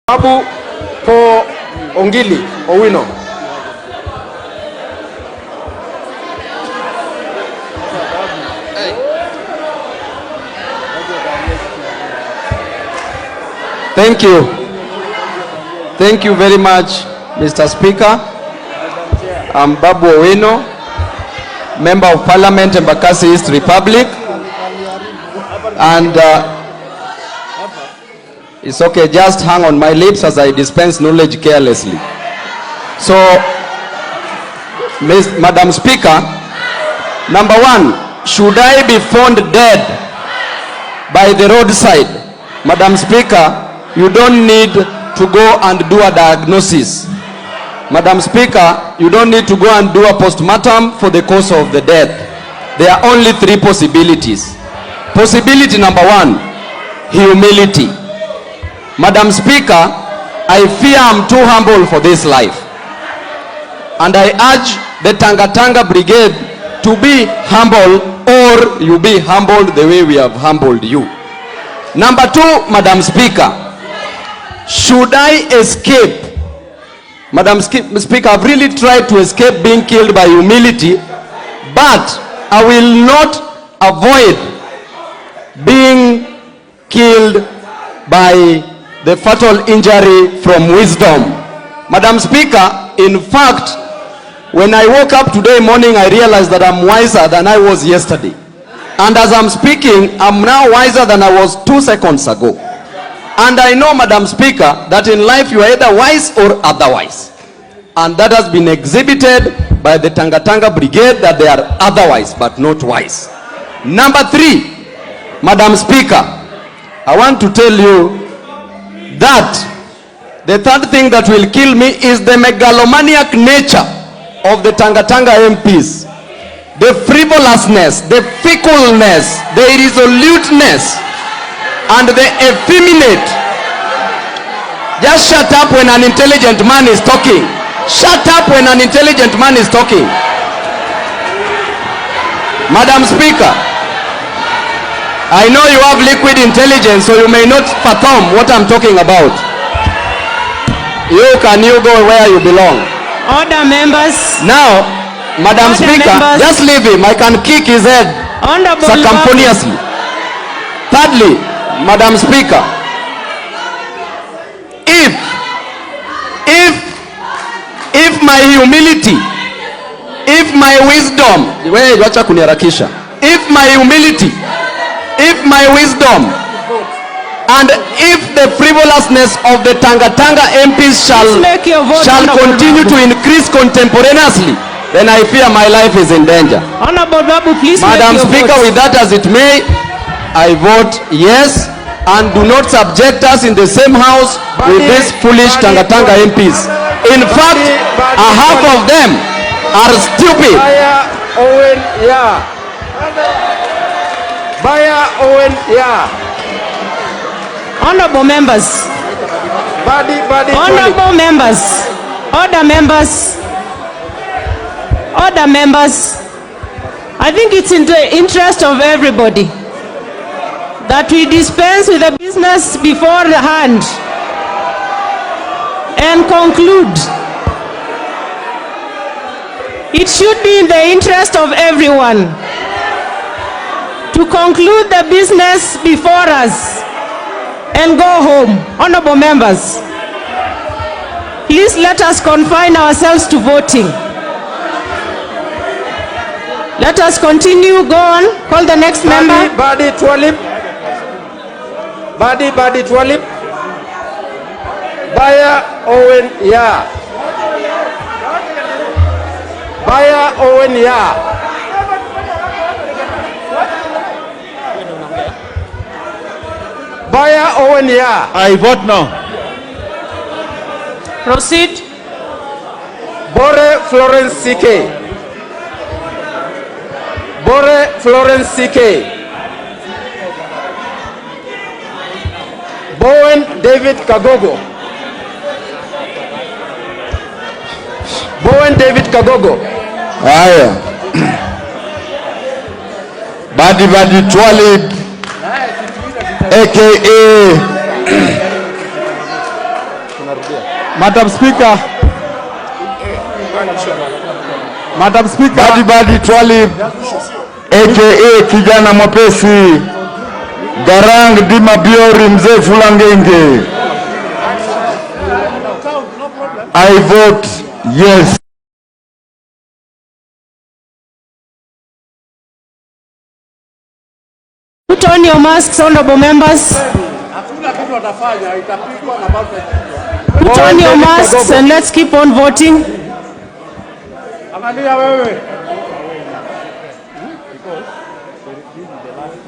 Babu for Ongili Owino. Thank you. Thank you very much, Mr. Speaker. I'm Babu Owino, Member of Parliament, Embakasi East Republic. And it's okay, just hang on my lips as I dispense knowledge carelessly. So, Madam Speaker, number one, should I be found dead by the roadside? Madam Speaker, you don't need to go and do a diagnosis. Madam Speaker, you don't need to go and do a postmortem for the cause of the death. There are only three possibilities. Possibility number one, humility. Madam Speaker, I fear I'm too humble for this life. And I urge the Tanga Tanga Brigade to be humble, or you be humbled the way we have humbled you. Number two, Madam Speaker, should I escape? Madam Speaker, I've really tried to escape being killed by humility, but I will not avoid being killed by the fatal injury from wisdom. Madam Speaker, in fact, when I woke up today morning, I realized that I'm wiser than I was yesterday. And as I'm speaking, I'm now wiser than I was 2 seconds ago. And I know, Madam Speaker, that in life you are either wise or otherwise. And that has been exhibited by the Tanga Tanga Brigade, that they are otherwise but not wise. Number three, Madam Speaker, I want to tell you that the third thing that will kill me is the megalomaniac nature of the Tanga Tanga MPs. The frivolousness, the fickleness, the irresoluteness, and the effeminate. Just shut up when an intelligent man is talking. Shut up when an intelligent man is talking. Madam Speaker, I know you have liquid intelligence, so you may not fathom what I'm talking about. You go where you belong. Order, members. Now, Madam Speaker, members, just leave him. I can kick his head circumponiously. Thirdly, Madam Speaker, if my humility, if my wisdom, if my humility, if my wisdom, and if the frivolousness of the Tanga Tanga MPs shall continue to increase contemporaneously, then I fear my life is in danger. Honorable Babu, please. Madam Speaker, with that as it may, I vote yes, and do not subject us in the same house with these foolish Tanga Tanga MPs. In fact, a half of them are stupid. Honorable members. Honorable members. Order, members. Order, members. I think it's in the interest of everybody that we dispense with the business before the hand and conclude. It should be in the interest of everyone to conclude the business before us and go home. Honorable members, please let us confine ourselves to voting. Let us continue. Go on. Call the next member. Badi Twalib. Badi Twalib. Baya Owen Ya. Baya Owen Ya. Baya Owen Ya. I vote no. Proceed. Bore Florence CK. Bore Florence CK. Bowen David Kagogo. Bowen David Kagogo. Haya. Badi Twalib, aka Madam Speaker. Madam Speaker. Badi Twalib aka kijana mwepesi Garang Dima Biori mzee Fulangenge. I vote yes. Put on your masks, honorable members. Put on your masks and let's keep on voting.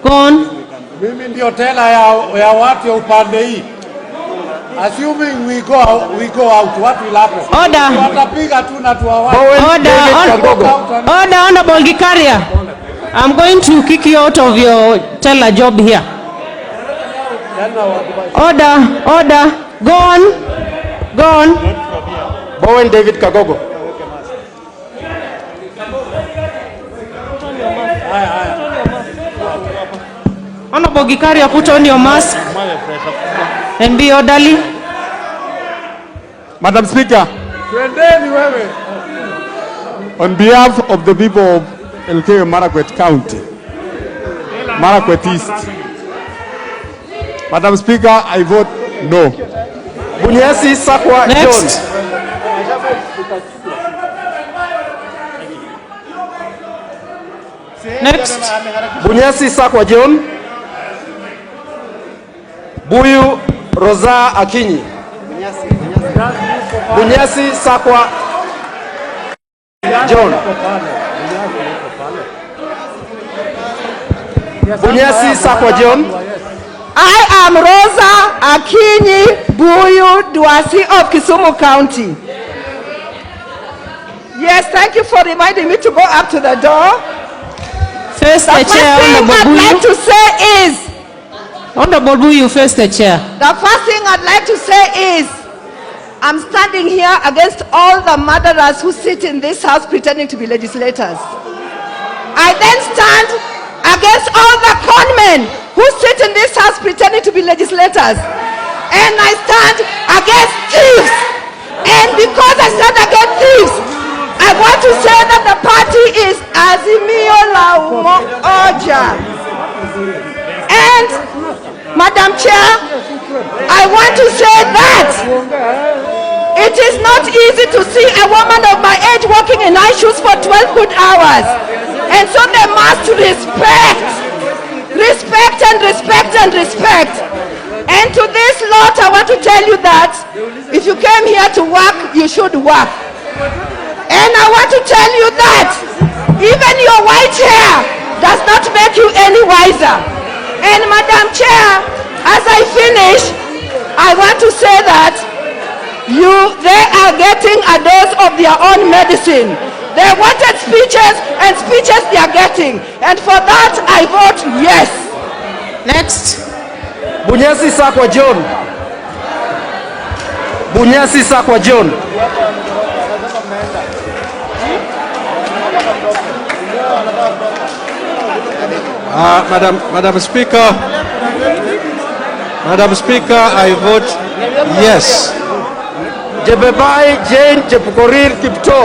Go on. Mimi ndio tela ya watu ya upande hii. Assuming we go out, what will happen? Order. Watapiga tu na tuwawache. Order, Honorable Gikaria. I'm going to kick you out of your teller job here. Order. Go on. Bowen David Kagogo. Honorable Gikaria, put on your mask and be orderly. Madam Speaker, on behalf of the people of Elgeyo Marakwet County, Marakwet East, Madam Speaker, I vote no. Bunyasi Sakwa Next. John. Next. Bunyasi Sakwa John. Buyu Rosa Akinyi. Bunyasi Sakwa John. Bunyasi Sakwa John. I am Rosa Akinyi Buyu Dwasi of Kisumu County. Yes, thank you for reminding me to go up to the door. Face the chair, Honorable Honorable Buyu. I'd like to say is, Honorable Buyu, face the chair. the first thing I'd like to say is, I'm standing here against all the murderers who sit in this house pretending to be legislators. I then stand against all the conmen who sit in this house pretending to be legislators. And I stand against thieves. And because I stand against thieves, I want to say that the party is Azimio la Umoja. And, Madam Chair, I want to say that it is not easy to see a woman of my age walking in high shoes for 12 good hours. And so they must respect. And to this lot, I want to tell you that if you came here to work, you should work. And I want to tell you that even your white hair does not make you any wiser. And Madam Chair, as I finish, I want to say that they are getting a dose of their own medicine. They wanted speeches, and speeches they are getting. And for that, I vote yes. Next. Bunyasi Sakwa John. Bunyasi Sakwa John. Madam Speaker, I vote yes. Jebebai Jane Chepkorir Kipto.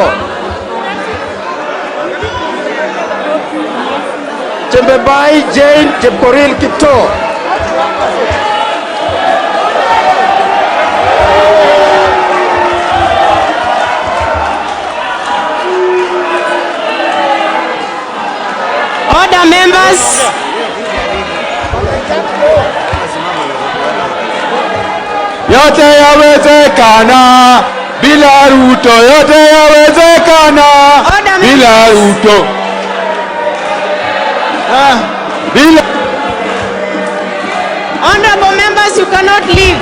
Jebebai Jane Chepkorir Kipto. Order, members. Yote yawezekana bila Ruto, yote yawezekana bila Ruto. Bila. Honorable members, you cannot leave.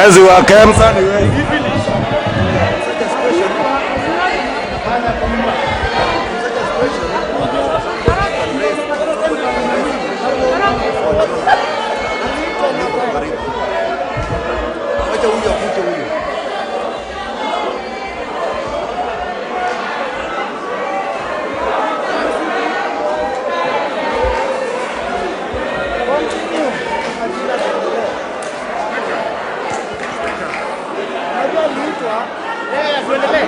Wezi wa Kemsa ni wengi. Tuendelee.